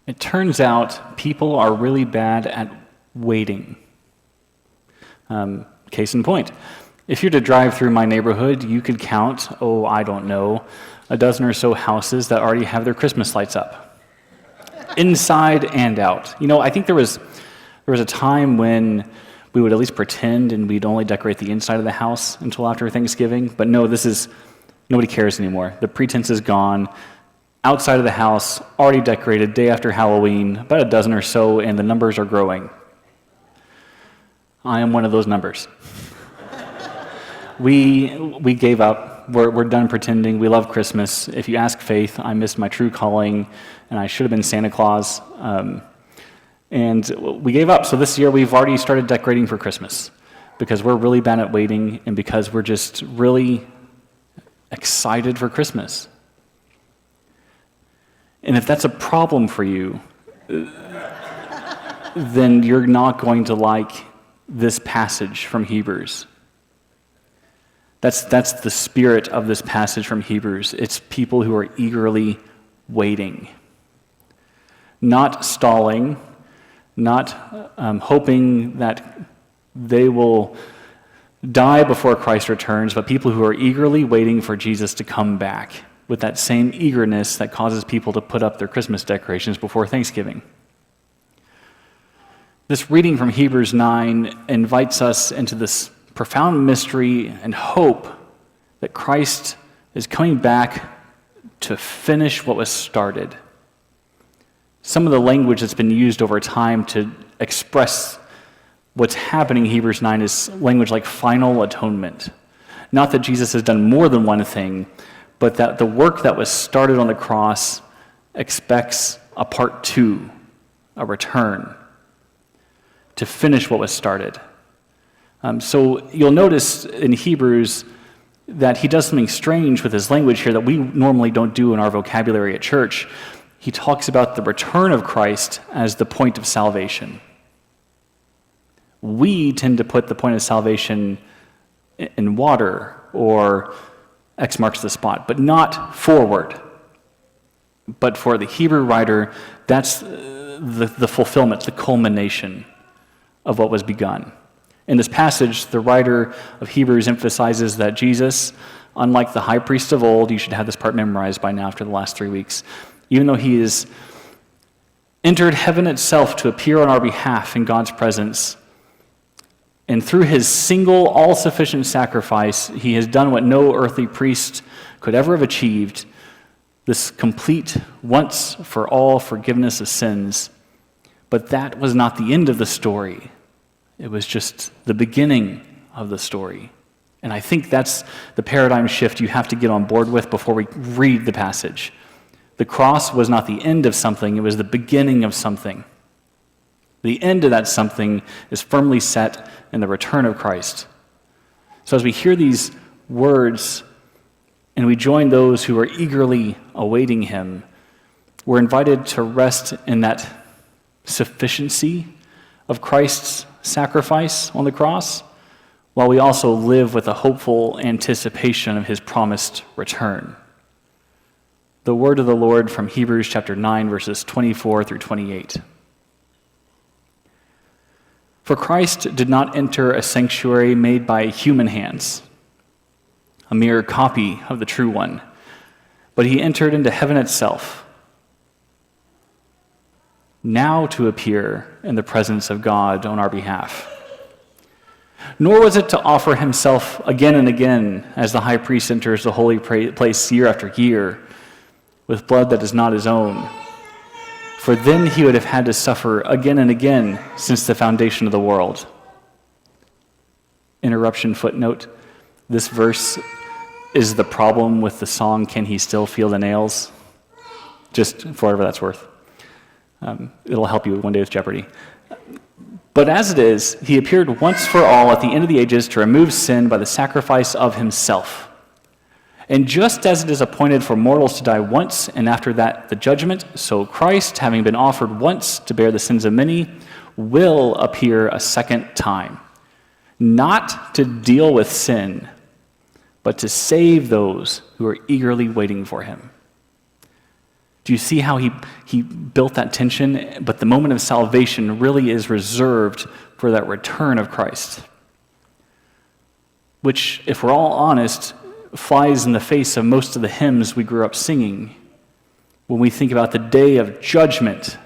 It turns out people are really bad at waiting. Case in point, if you're to drive through my neighborhood, you could count, I don't know, a dozen or so houses that already have their Christmas lights up, inside and out. I think there was a time when we would at least pretend and we'd only decorate the inside of the house until after Thanksgiving, but no, nobody cares anymore. The pretense is gone. Outside of the house, already decorated, day after Halloween, about a dozen or so, and the numbers are growing. I am one of those numbers. We gave up. We're done pretending. We love Christmas. If you ask Faith, I missed my true calling, and I should have been Santa Claus. And we gave up. So this year we've already started decorating for Christmas because we're really bad at waiting and because we're just really excited for Christmas. And if that's a problem for you, then you're not going to like this passage from Hebrews. That's the spirit of this passage from Hebrews. It's people who are eagerly waiting, not stalling, not hoping that they will die before Christ returns, but people who are eagerly waiting for Jesus to come back with that same eagerness that causes people to put up their Christmas decorations before Thanksgiving. This reading from Hebrews 9 invites us into this profound mystery and hope that Christ is coming back to finish what was started. Some of the language that's been used over time to express what's happening in Hebrews 9 is language like final atonement. Not that Jesus has done more than one thing, but that the work that was started on the cross expects a part two, a return, to finish what was started. So you'll notice in Hebrews that he does something strange with his language here that we normally don't do in our vocabulary at church. He talks about the return of Christ as the point of salvation. We tend to put the point of salvation in water or X marks the spot, but not forward. But for the Hebrew writer, that's the fulfillment, the culmination of what was begun. In this passage, the writer of Hebrews emphasizes that Jesus, unlike the high priest of old, you should have this part memorized by now after the last 3 weeks, even though he has entered heaven itself to appear on our behalf in God's presence, and through his single, all-sufficient sacrifice, he has done what no earthly priest could ever have achieved, this complete, once-for-all forgiveness of sins. But that was not the end of the story. It was just the beginning of the story. And I think that's the paradigm shift you have to get on board with before we read the passage. The cross was not the end of something, it was the beginning of something. The end of that something is firmly set in the return of Christ. So as we hear these words and we join those who are eagerly awaiting him, we're invited to rest in that sufficiency of Christ's sacrifice on the cross, while we also live with a hopeful anticipation of his promised return. The word of the Lord from Hebrews chapter 9, verses 24 through 28. For Christ did not enter a sanctuary made by human hands, a mere copy of the true one, but he entered into heaven itself, now to appear in the presence of God on our behalf. Nor was it to offer himself again and again as the high priest enters the holy place year after year with blood that is not his own. For then he would have had to suffer again and again since the foundation of the world. Interruption footnote. This verse is the problem with the song, Can He Still Feel the Nails? Just for whatever that's worth. It'll help you one day with Jeopardy. But as it is, he appeared once for all at the end of the ages to remove sin by the sacrifice of himself. And just as it is appointed for mortals to die once, and after that the judgment, so Christ, having been offered once to bear the sins of many, will appear a second time, not to deal with sin, but to save those who are eagerly waiting for him. Do you see how he built that tension? But the moment of salvation really is reserved for that return of Christ, which, if we're all honest, flies in the face of most of the hymns we grew up singing. When we think about the day of judgment,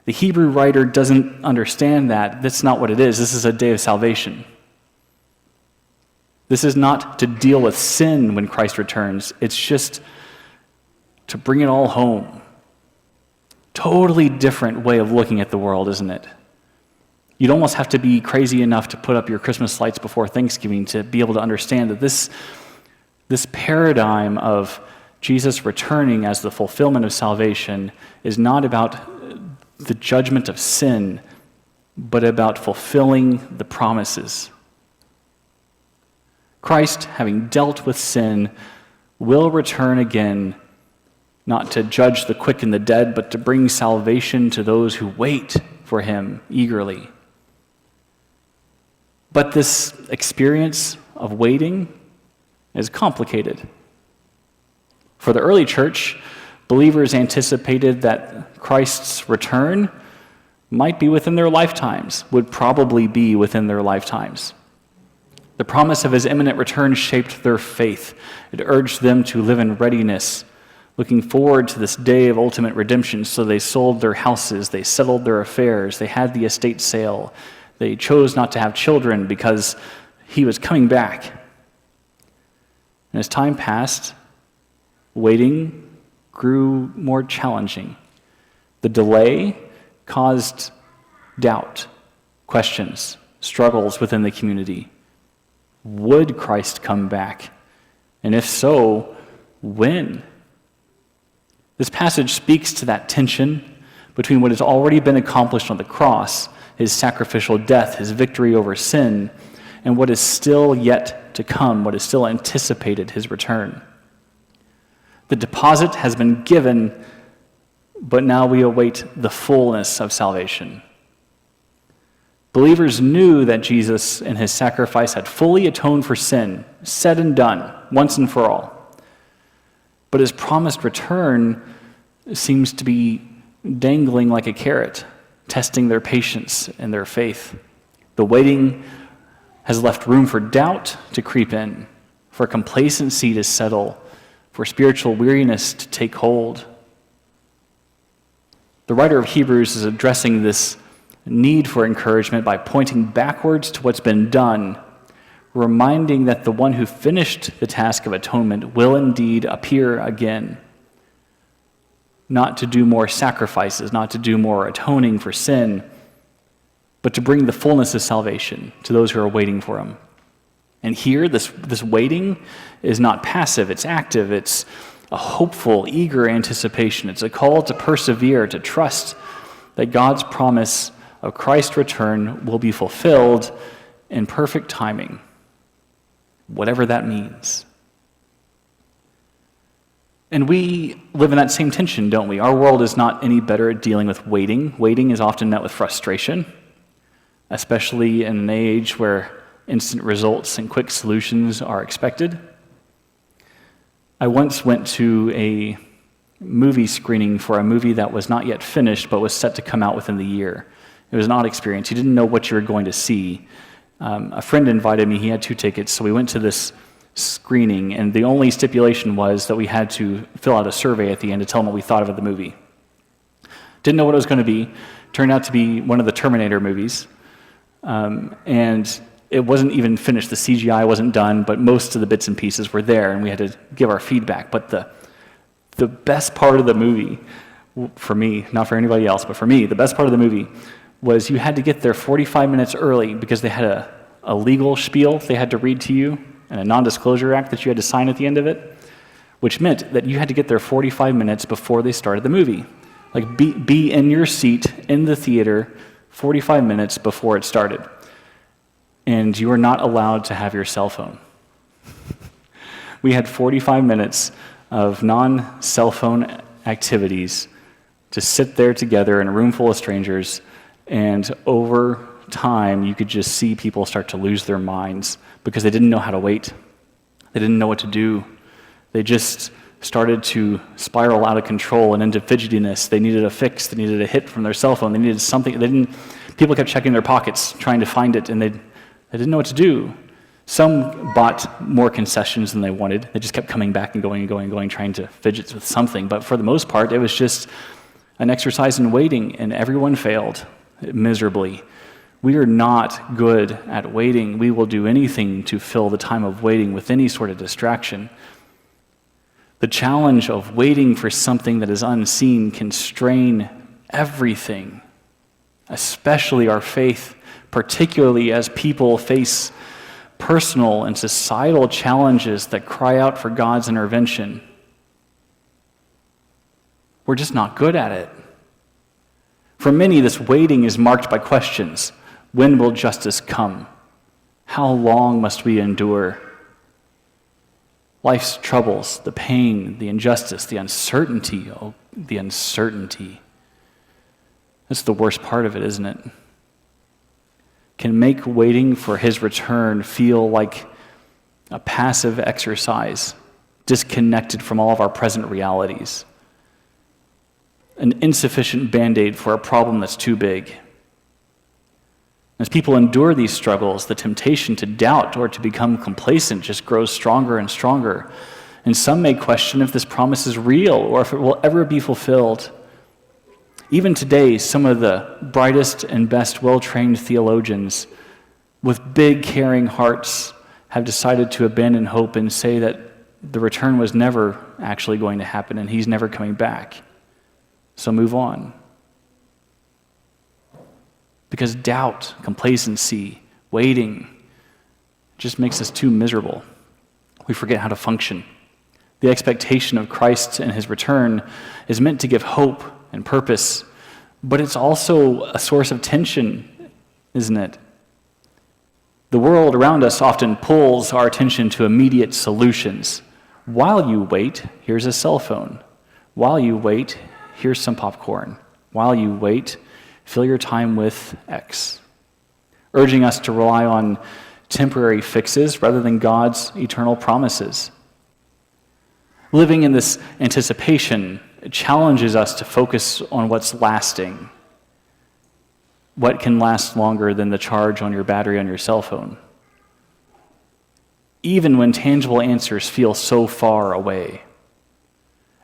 the Hebrew writer doesn't understand that. That's not what it is. This is a day of salvation. This is not to deal with sin when Christ returns. It's just to bring it all home. Totally different way of looking at the world, isn't it? You'd almost have to be crazy enough to put up your Christmas lights before Thanksgiving to be able to understand that this paradigm of Jesus returning as the fulfillment of salvation is not about the judgment of sin, but about fulfilling the promises. Christ, having dealt with sin, will return again, not to judge the quick and the dead, but to bring salvation to those who wait for him eagerly. But this experience of waiting is complicated. For the early church, believers anticipated that Christ's return might be within their lifetimes, would probably be within their lifetimes. The promise of his imminent return shaped their faith. It urged them to live in readiness, looking forward to this day of ultimate redemption. So they sold their houses, they settled their affairs, they had the estate sale. They chose not to have children because he was coming back. And as time passed, waiting grew more challenging. The delay caused doubt, questions, struggles within the community. Would Christ come back? And if so, when? This passage speaks to that tension between what has already been accomplished on the cross, his sacrificial death, his victory over sin, and what is still yet to come, what is still anticipated, his return. The deposit has been given, but now we await the fullness of salvation. Believers knew that Jesus and his sacrifice had fully atoned for sin, said and done, once and for all. But his promised return seems to be dangling like a carrot, testing their patience and their faith. The waiting has left room for doubt to creep in, for complacency to settle, for spiritual weariness to take hold. The writer of Hebrews is addressing this need for encouragement by pointing backwards to what's been done, reminding that the one who finished the task of atonement will indeed appear again, not to do more sacrifices, not to do more atoning for sin, but to bring the fullness of salvation to those who are waiting for him. And here, this waiting is not passive, it's active, it's a hopeful, eager anticipation. It's a call to persevere, to trust that God's promise of Christ's return will be fulfilled in perfect timing, whatever that means. And we live in that same tension, don't we? Our world is not any better at dealing with waiting. Waiting is often met with frustration, especially in an age where instant results and quick solutions are expected. I once went to a movie screening for a movie that was not yet finished but was set to come out within the year. It was an odd experience. You didn't know what you were going to see. A friend invited me. He had 2 tickets, so we went to this screening, and the only stipulation was that we had to fill out a survey at the end to tell them what we thought of the movie. Didn't know what it was going to be. Turned out to be one of the Terminator movies, and it wasn't even finished. The CGI wasn't done, but most of the bits and pieces were there, and we had to give our feedback. But the best part of the movie, for me, not for anybody else, but for me, the best part of the movie was you had to get there 45 minutes early because they had a legal spiel they had to read to you and a non-disclosure act that you had to sign at the end of it, which meant that you had to get there 45 minutes before they started the movie. Like, be in your seat in the theater 45 minutes before it started. And you were not allowed to have your cell phone. We had 45 minutes of non-cell phone activities to sit there together in a room full of strangers, and over time you could just see people start to lose their minds because they didn't know how to wait. They didn't know what to do. They just started to spiral out of control and into fidgetiness. They needed a fix. They needed a hit from their cell phone. They needed something. People kept checking their pockets, trying to find it, and they didn't know what to do. Some bought more concessions than they wanted. They just kept coming back and going, trying to fidget with something. But for the most part, it was just an exercise in waiting, and everyone failed miserably. We are not good at waiting. We will do anything to fill the time of waiting with any sort of distraction. The challenge of waiting for something that is unseen can strain everything, especially our faith, particularly as people face personal and societal challenges that cry out for God's intervention. We're just not good at it. For many, this waiting is marked by questions. When will justice come? How long must we endure? Life's troubles, the pain, the injustice, the uncertainty. Oh, the uncertainty. That's the worst part of it, isn't it? Can make waiting for his return feel like a passive exercise, disconnected from all of our present realities. An insufficient band-aid for a problem that's too big. As people endure these struggles, the temptation to doubt or to become complacent just grows stronger and stronger. And some may question if this promise is real or if it will ever be fulfilled. Even today, some of the brightest and best well-trained theologians with big, caring hearts have decided to abandon hope and say that the return was never actually going to happen and he's never coming back. So move on. Because doubt, complacency, waiting just makes us too miserable. We forget how to function. The expectation of Christ and his return is meant to give hope and purpose, but it's also a source of tension, isn't it? The world around us often pulls our attention to immediate solutions. While you wait, here's a cell phone. While you wait, here's some popcorn. While you wait, fill your time with X. Urging us to rely on temporary fixes rather than God's eternal promises. Living in this anticipation challenges us to focus on what's lasting. What can last longer than the charge on your battery on your cell phone? Even when tangible answers feel so far away.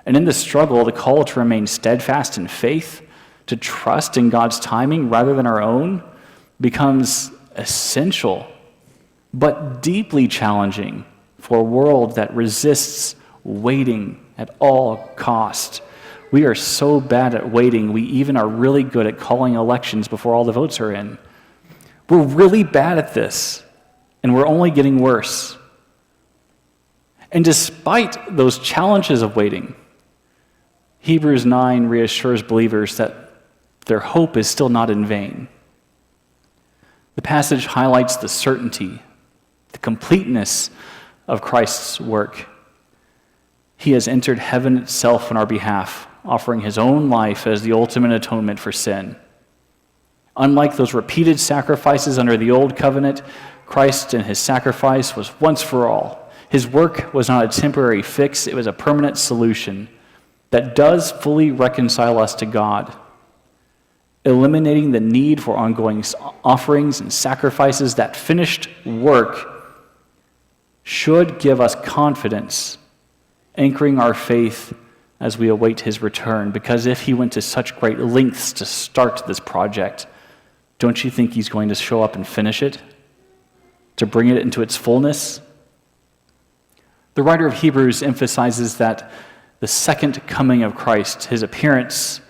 And in this struggle, the call to remain steadfast in faith, to trust in God's timing rather than our own, becomes essential, but deeply challenging for a world that resists waiting at all cost. We are so bad at waiting, we even are really good at calling elections before all the votes are in. We're really bad at this, and we're only getting worse. And despite those challenges of waiting, Hebrews 9 reassures believers that their hope is still not in vain. The passage highlights the certainty, the completeness of Christ's work. He has entered heaven itself on our behalf, offering his own life as the ultimate atonement for sin. Unlike those repeated sacrifices under the old covenant, Christ and his sacrifice was once for all. His work was not a temporary fix, it was a permanent solution that does fully reconcile us to God, eliminating the need for ongoing offerings and sacrifices. That finished work should give us confidence, anchoring our faith as we await his return, because if he went to such great lengths to start this project, don't you think he's going to show up and finish it, to bring it into its fullness? The writer of Hebrews emphasizes that the second coming of Christ, his appearance,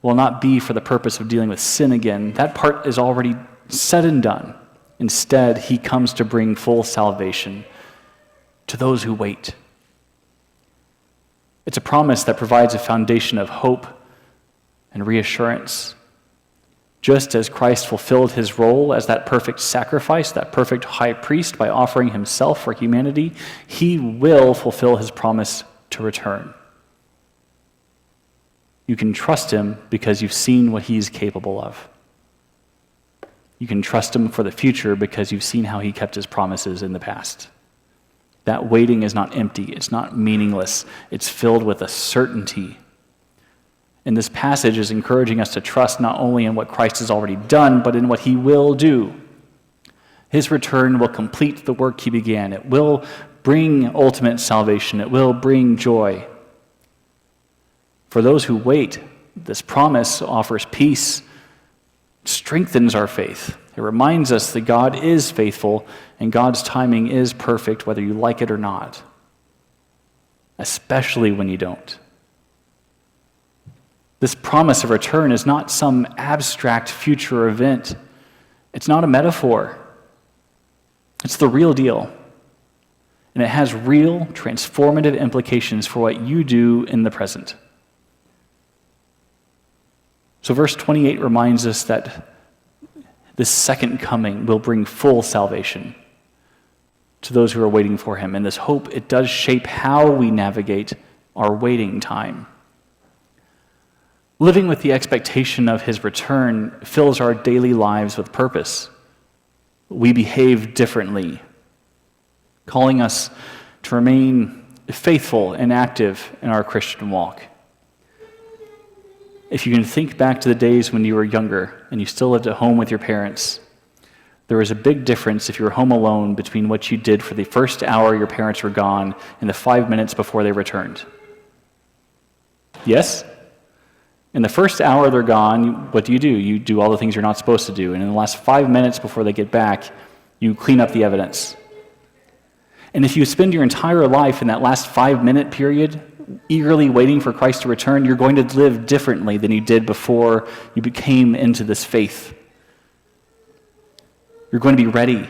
will not be for the purpose of dealing with sin again. That part is already said and done. Instead, he comes to bring full salvation to those who wait. It's a promise that provides a foundation of hope and reassurance. Just as Christ fulfilled his role as that perfect sacrifice, that perfect high priest, by offering himself for humanity, he will fulfill his promise to return. You can trust him because you've seen what he's capable of. You can trust him for the future because you've seen how he kept his promises in the past. That waiting is not empty. It's not meaningless. It's filled with a certainty. And this passage is encouraging us to trust not only in what Christ has already done, but in what he will do. His return will complete the work he began. It will bring ultimate salvation. It will bring joy. For those who wait, this promise offers peace, strengthens our faith. It reminds us that God is faithful and God's timing is perfect, whether you like it or not, especially when you don't. This promise of return is not some abstract future event. It's not a metaphor. It's the real deal. And it has real transformative implications for what you do in the present. So verse 28 reminds us that this second coming will bring full salvation to those who are waiting for him. And this hope, it does shape how we navigate our waiting time. Living with the expectation of his return fills our daily lives with purpose. We behave differently, calling us to remain faithful and active in our Christian walk. If you can think back to the days when you were younger and you still lived at home with your parents, there was a big difference if you were home alone between what you did for the first hour your parents were gone and the 5 minutes before they returned. Yes? In the first hour they're gone, what do? You do all the things you're not supposed to do. And in the last 5 minutes before they get back, you clean up the evidence. And if you spend your entire life in that last 5-minute period eagerly waiting for Christ to return, you're going to live differently than you did before you came into this faith. You're going to be ready.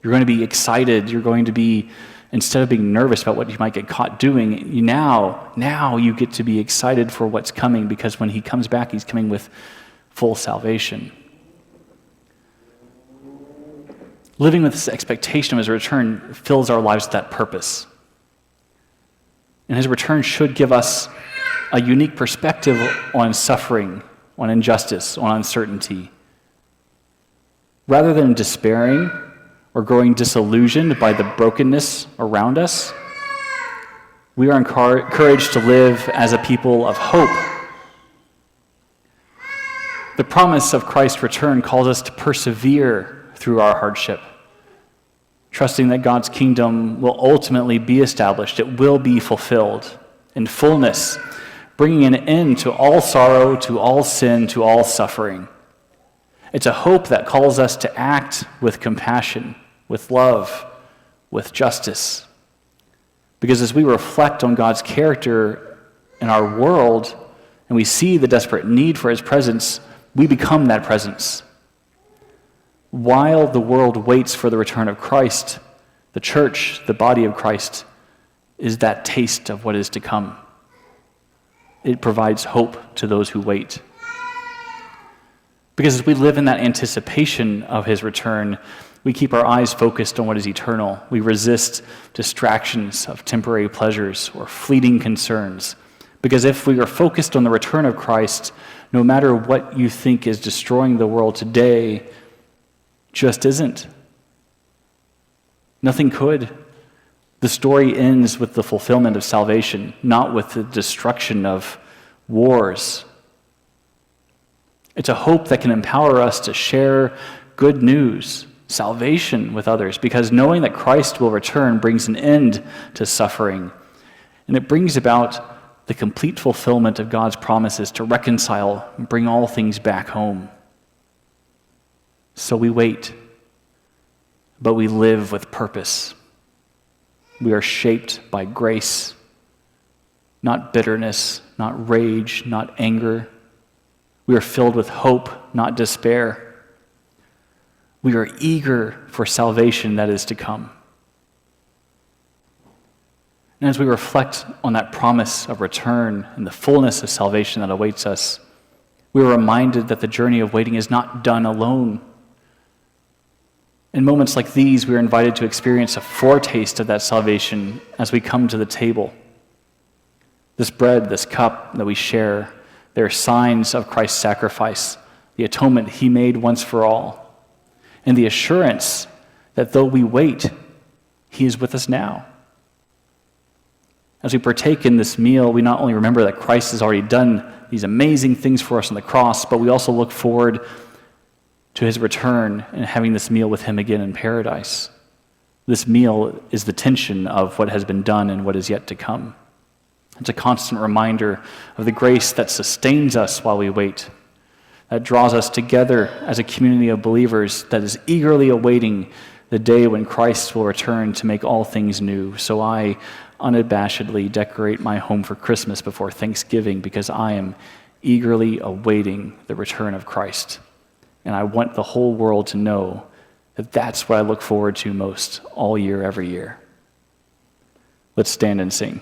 You're going to be excited. You're going to be, instead of being nervous about what you might get caught doing, now you get to be excited for what's coming, because when he comes back, he's coming with full salvation. Living with this expectation of his return fills our lives with that purpose. And his return should give us a unique perspective on suffering, on injustice, on uncertainty. Rather than despairing or growing disillusioned by the brokenness around us, we are encouraged to live as a people of hope. The promise of Christ's return calls us to persevere through our hardship, trusting that God's kingdom will ultimately be established. It will be fulfilled in fullness, bringing an end to all sorrow, to all sin, to all suffering. It's a hope that calls us to act with compassion, with love, with justice. Because as we reflect on God's character in our world, and we see the desperate need for his presence, we become that presence. While the world waits for the return of Christ, the church, the body of Christ, is that taste of what is to come. It provides hope to those who wait. Because as we live in that anticipation of his return, we keep our eyes focused on what is eternal. We resist distractions of temporary pleasures or fleeting concerns. Because if we are focused on the return of Christ, no matter what you think is destroying the world today, just isn't. Nothing could. The story ends with the fulfillment of salvation, not with the destruction of wars. It's a hope that can empower us to share good news, salvation with others, because knowing that Christ will return brings an end to suffering, and it brings about the complete fulfillment of God's promises to reconcile and bring all things back home. So we wait, but we live with purpose. We are shaped by grace, not bitterness, not rage, not anger. We are filled with hope, not despair. We are eager for salvation that is to come. And as we reflect on that promise of return and the fullness of salvation that awaits us, we are reminded that the journey of waiting is not done alone. In moments like these, we are invited to experience a foretaste of that salvation as we come to the table. This bread, this cup that we share, they are signs of Christ's sacrifice, the atonement he made once for all, and the assurance that though we wait, he is with us now. As we partake in this meal, we not only remember that Christ has already done these amazing things for us on the cross, but we also look forward to his return and having this meal with him again in paradise. This meal is the tension of what has been done and what is yet to come. It's a constant reminder of the grace that sustains us while we wait, that draws us together as a community of believers that is eagerly awaiting the day when Christ will return to make all things new. So I unabashedly decorate my home for Christmas before Thanksgiving because I am eagerly awaiting the return of Christ. And I want the whole world to know that that's what I look forward to most all year, every year. Let's stand and sing.